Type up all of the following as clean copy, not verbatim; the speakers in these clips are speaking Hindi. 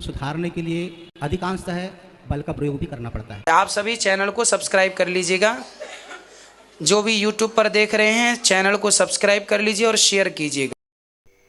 सुधारने के लिए अधिकांशतः बल का प्रयोग भी करना पड़ता है। आप सभी चैनल को सब्सक्राइब कर लीजिएगा। जो भी यूट्यूब पर देख रहे हैं चैनल को सब्सक्राइब कर लीजिए और शेयर कीजिएगा।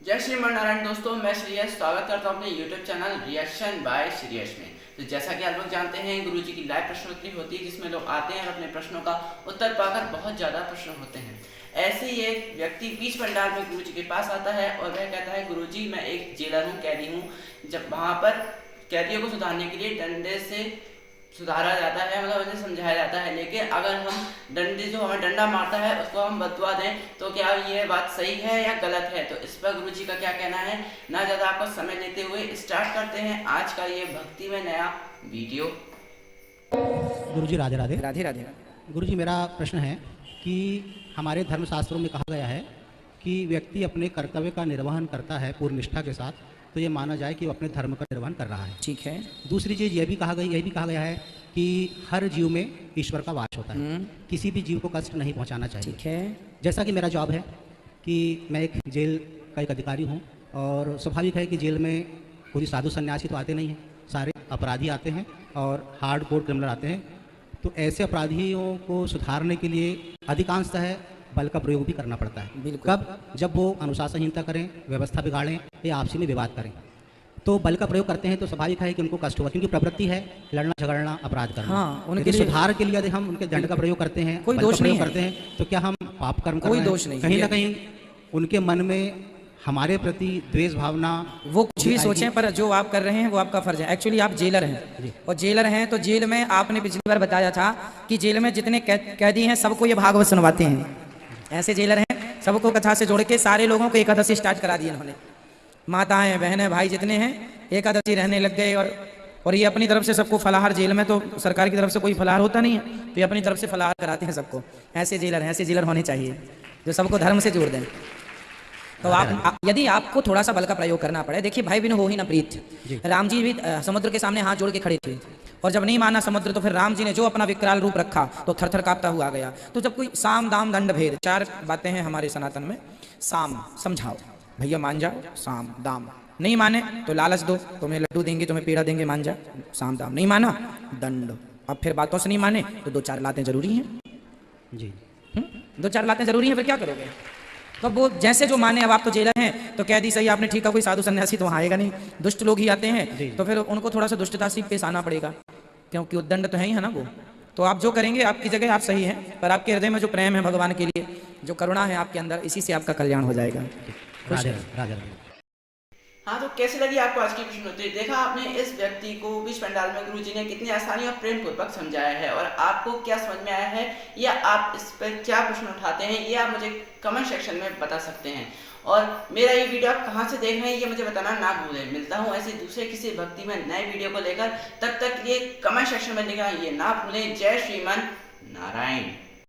जय श्री नारायण दोस्तों, मैं श्रेयस स्वागत करता हूं अपने YouTube channel reaction by Shreyas में। तो जैसा कि आप लोग जानते हैं, गुरुजी की लाइव प्रश्नोत्तरी होती है जिसमें लोग आते हैं और अपने प्रश्नों का उत्तर पाकर बहुत ज़्यादा प्रश्न होते हैं। ऐसे ही एक व्यक्ति बीच पंडाल में गुरुजी के पास आता है और वह कहता है, गुरुजी मैं एक जेलर हूँ, कैदी हूँ। जब वहाँ पर कैदियों को सुधारने के लिए डंडे से सुधारा जाता है, मतलब उन्हें समझाया जाता है। लेकिन अगर हम डंडे जो हमें डंडा मारता है उसको हम बददुआ दें तो क्या ये बात सही है या गलत है? तो इस पर गुरुजी का क्या कहना है, ना ज़्यादा आपको समय लेते हुए स्टार्ट करते हैं आज का ये भक्ति में नया वीडियो। गुरुजी राधे राधे। राधे राधे। गुरुजी मेरा प्रश्न है कि हमारे धर्मशास्त्रों में कहा गया है कि व्यक्ति अपने कर्तव्य का निर्वहन करता है पूर्ण निष्ठा के साथ, तो ये माना जाए कि वो अपने धर्म का निर्वहन कर रहा है। ठीक है। दूसरी चीज़ यह भी कहा गया है कि हर जीव में ईश्वर का वास होता है, किसी भी जीव को कष्ट नहीं पहुंचाना चाहिए। ठीक है। जैसा कि मेरा जॉब है कि मैं एक जेल का एक अधिकारी हूं और स्वाभाविक है कि जेल में कोई साधु सन्यासी तो आते नहीं हैं, सारे अपराधी आते हैं और हार्ड कोर क्रिमिनल आते हैं। तो ऐसे अपराधियों को सुधारने के लिए अधिकांशतः बल का प्रयोग भी करना पड़ता है। कब? जब वो अनुशासनहीनता करें, व्यवस्था बिगाड़ें या आपसी में विवाद करें, तो बल का प्रयोग करते हैं तो स्वाभाविक है कि उनको कष्ट होगा, क्योंकि प्रवृत्ति है लड़ना झगड़ना अपराध करना। हाँ, उनके सुधार के लिए यदि हम उनके दंड का प्रयोग करते हैं, कोई बल दोष का प्रयोग नहीं करते हैं, तो क्या हम पाप कर्म कर कोई रहे हैं? दोष नहीं। कहीं ना कहीं उनके मन में हमारे प्रति द्वेष भावना, वो कुछ भी सोचें, पर जो आप कर रहे हैं वो आपका फर्ज है। एक्चुअली आप जेलर हैं और जेलर हैं तो जेल में आपने पिछली बार बताया था कि जेल में जितने कैदी हैं सबको ये भागवत सुनवाते हैं। ऐसे जेलर हैं, सबको कथा से जोड़ के सारे लोगों को एकादशी स्टार्ट करा दी इन्होंने। माताएं बहनें भाई जितने हैं एकादशी रहने लग गए और ये अपनी तरफ से सबको फलाहार, जेल में तो सरकार की तरफ से कोई फलाहार होता नहीं है, तो ये अपनी तरफ से फलाहार कराते हैं सबको। ऐसे जेलर होने चाहिए जो सबको धर्म से जोड़ दें। तो आप यदि आपको थोड़ा सा बल का प्रयोग करना पड़े, देखिए भाई बिन हो ही न प्रीत। राम जी भी समुद्र के सामने हाथ जोड़ के खड़े थे और जब नहीं माना समुद्र तो फिर राम जी ने जो अपना विकराल रूप रखा तो थर-थर कांपता हुआ गया। तो जब कोई साम दाम दंड भेद, चार बातें हैं हमारे सनातन में। साम समझाओ, भैया मान जाओ, साम दाम नहीं माने तो लालच दो, तुम्हें लड्डू देंगे, तुम्हें पेड़ा देंगे, मान जा, साम दाम नहीं माना दंड। अब फिर बातों से नहीं माने तो दो चार लातें जरूरी हैं जी। दो चार लातें जरूरी हैं, फिर क्या करोगे? तो वो जैसे जो माने। अब आप तो जेलर हैं तो कैदी सही आपने ठीक है, कोई साधु सन्यासी तो वहाँ आएगा नहीं, दुष्ट लोग ही आते हैं, तो फिर उनको थोड़ा सा दुष्टता से पेश आना पड़ेगा, क्योंकि उद्दंड तो है ही है ना वो। तो आप जो करेंगे आपकी जगह आप सही हैं, पर आपके हृदय में जो प्रेम है भगवान के लिए, जो करुणा है आपके अंदर, इसी से आपका कल्याण हो जाएगा। हाँ, तो कैसी लगी आपको आज की प्रश्नोत्तरी? देखा आपने इस व्यक्ति को बीच पंडाल में गुरुजी ने कितनी आसानी और प्रेम पूर्वक समझाया है, और आपको क्या समझ में आया है या आप इस पर क्या प्रश्न उठाते हैं ये आप मुझे कमेंट सेक्शन में बता सकते हैं। और मेरा ये वीडियो आप कहाँ से देख रहे हैं ये मुझे बताना ना भूलें। मिलता हूँ ऐसे दूसरे किसी भक्ति में नए वीडियो को लेकर, तब तक ये कमेंट सेक्शन में लिखना ये ना भूलें। जय श्रीमन नारायण।